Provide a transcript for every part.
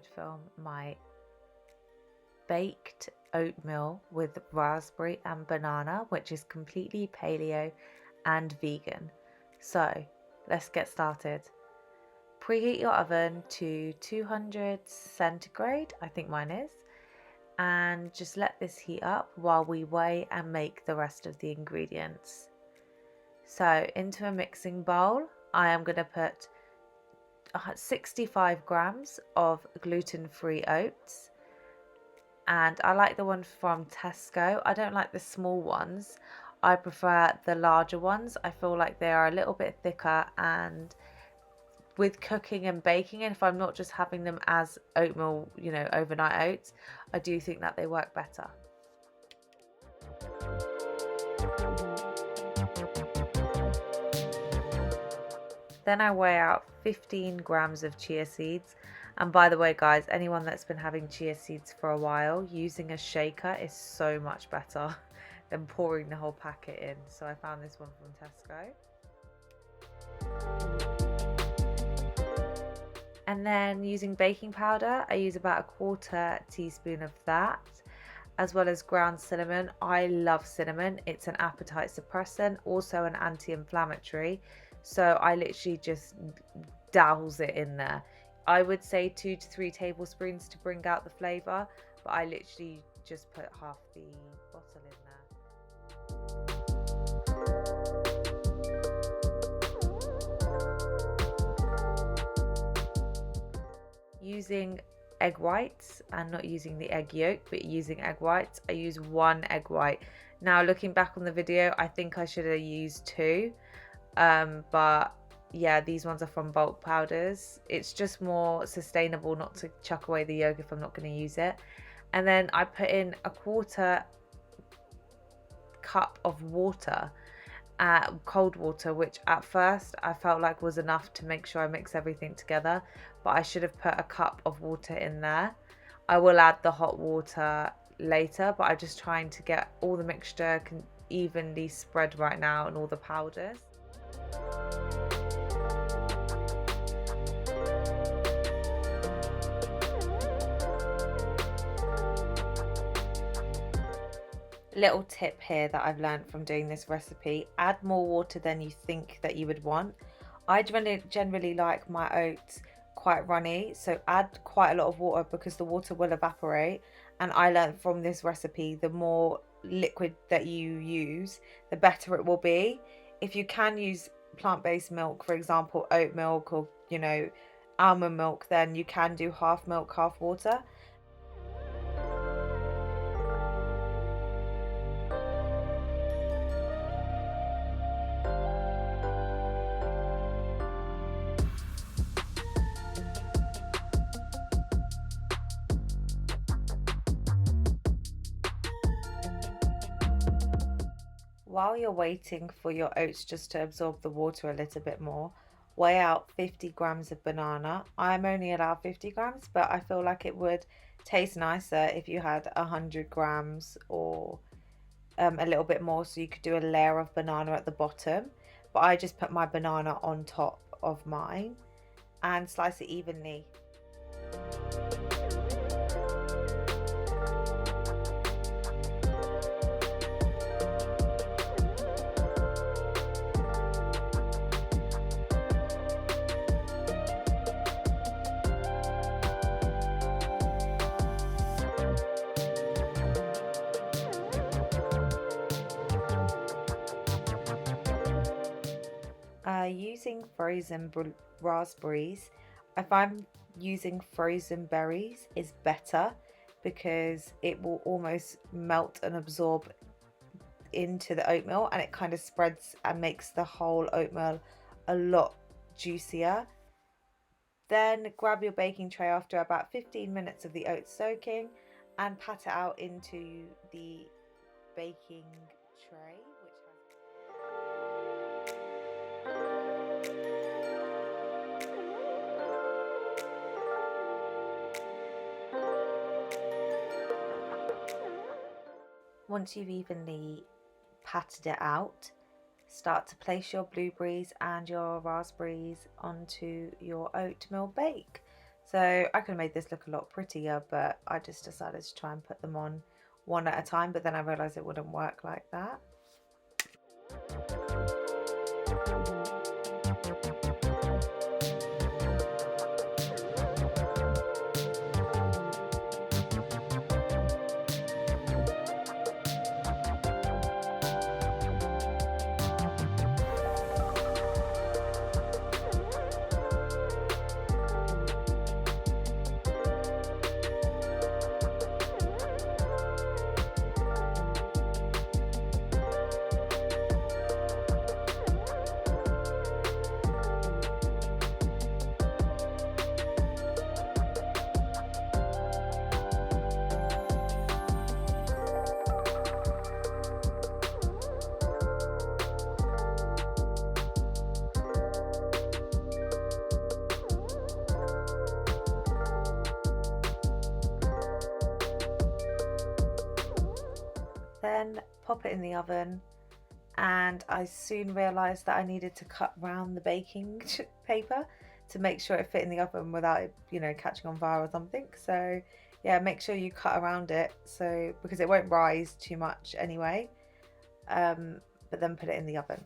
would film my baked oatmeal with raspberry and banana, which is completely paleo and vegan. So let's get started. Preheat your oven to 200 centigrade, I think mine is, and just let this heat up while we weigh and make the rest of the ingredients. So into a mixing bowl, I am going to put 65 grams of gluten-free oats, and I like the one from Tesco. I don't like the small ones. I prefer the larger ones. I feel like they are a little bit thicker, and with cooking and baking, and if I'm not just having them as oatmeal, overnight oats, I do think that they work better. Then I weigh out 15 grams of chia seeds. And by the way, guys, anyone that's been having chia seeds for a while, using a shaker is so much better than pouring the whole packet in. So I found this one from Tesco. And then using baking powder, I use about a 1/4 teaspoon of that, as well as ground cinnamon. I love cinnamon. It's an appetite suppressant, also an anti-inflammatory. So I literally just douse it in there. I would say 2 to 3 tablespoons to bring out the flavour, but I literally just put half the bottle in there. Using egg whites and not using the egg yolk, but using egg whites, I use 1 egg white. Now looking back on the video, I think I should have used 2. But yeah, these ones are from bulk powders. It's just more sustainable not to chuck away the yolk if I'm not going to use it. And then I put in a 1/4 cup of water, cold water, which at first I felt like was enough to make sure I mix everything together, but I should have put a cup of water in there. I will add the hot water later, but I'm just trying to get all the mixture evenly spread right now and all the powders. Little tip here that I've learned from doing this recipe: add more water than you think that you would want. I generally like my oats quite runny, so add quite a lot of water because the water will evaporate. And I learned from this recipe, the more liquid that you use, the better it will be. If you can use plant-based milk, for example oat milk or almond milk, then you can do half milk, half water. While you're waiting for your oats just to absorb the water a little bit more, weigh out 50 grams of banana. I'm only allowed 50 grams, but I feel like it would taste nicer if you had 100 grams or a little bit more, so you could do a layer of banana at the bottom. But I just put my banana on top of mine and slice it evenly. Using frozen raspberries, I find using frozen berries is better because it will almost melt and absorb into the oatmeal, and it kind of spreads and makes the whole oatmeal a lot juicier. Then grab your baking tray after about 15 minutes of the oats soaking and pat it out into the baking tray, Once you've evenly patted it out, start to place your blueberries and your raspberries onto your oatmeal bake. So I could have made this look a lot prettier, but I just decided to try and put them on one at a time, but then I realized it wouldn't work like that. Then pop it in the oven, and I soon realized that I needed to cut round the baking paper to make sure it fit in the oven without it, you know, catching on fire or something. So yeah, make sure you cut around it, so because it won't rise too much anyway. But then put it in the oven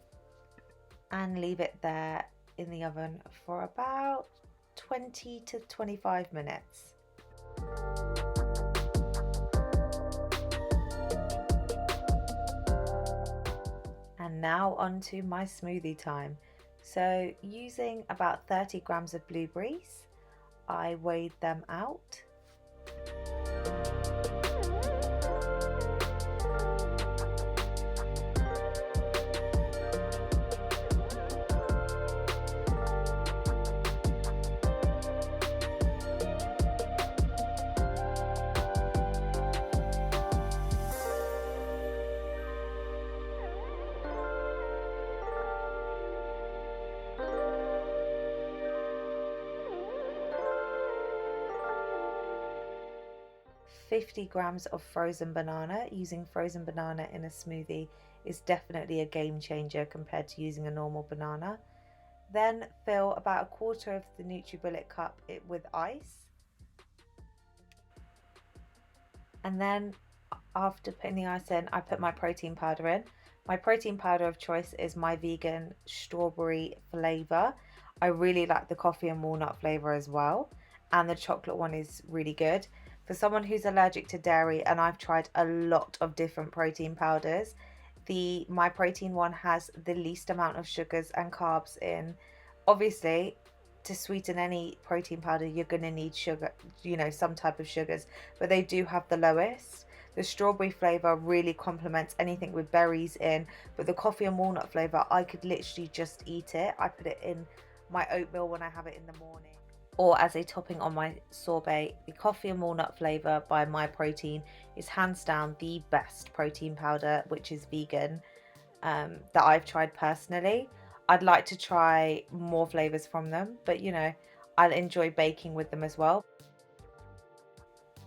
and leave it there in the oven for about 20 to 25 minutes. And now onto my smoothie time. So using about 30 grams of blueberries, I weighed them out. "50 grams of frozen banana." Using frozen banana in a smoothie is definitely a game changer compared to using a normal banana. Then fill about a quarter of the NutriBullet cup with ice. And then after putting the ice in, I put my protein powder in. My protein powder of choice is my vegan strawberry flavor. I really like the coffee and walnut flavor as well, and the chocolate one is really good. For someone who's allergic to dairy, and I've tried a lot of different protein powders, my protein one has the least amount of sugars and carbs in. Obviously, to sweeten any protein powder, you're going to need sugar, you know, some type of sugars, but they do have the lowest. The strawberry flavor really complements anything with berries in, but the coffee and walnut flavor, I could literally just eat it. I put it in my oatmeal when I have it in the morning, or as a topping on my sorbet. The coffee and walnut flavor by My Protein is hands down the best protein powder, which is vegan, that I've tried personally. I'd like to try more flavors from them, but you know, I'll enjoy baking with them as well.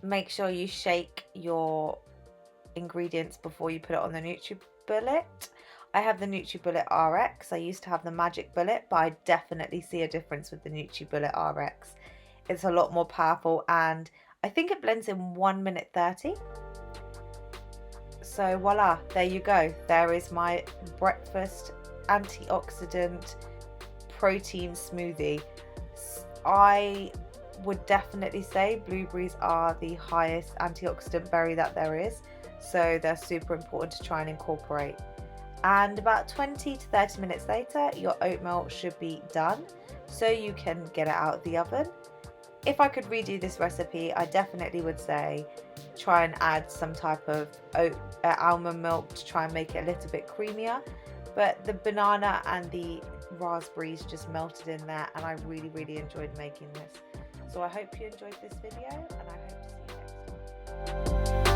Make sure you shake your ingredients before you put it on the NutriBullet. I have the NutriBullet RX. I used to have the Magic Bullet, but I definitely see a difference with the NutriBullet RX. It's a lot more powerful, and I think it blends in 1 minute 30. So voila, there you go. There is my breakfast antioxidant protein smoothie. I would definitely say blueberries are the highest antioxidant berry that there is, so they're super important to try and incorporate. And about 20 to 30 minutes later, your oatmeal should be done, so you can get it out of the oven. If I could redo this recipe, I definitely would say try and add some type of almond milk to try and make it a little bit creamier, but the banana and the raspberries just melted in there, and I really enjoyed making this. So I hope you enjoyed this video, and I hope to see you next time.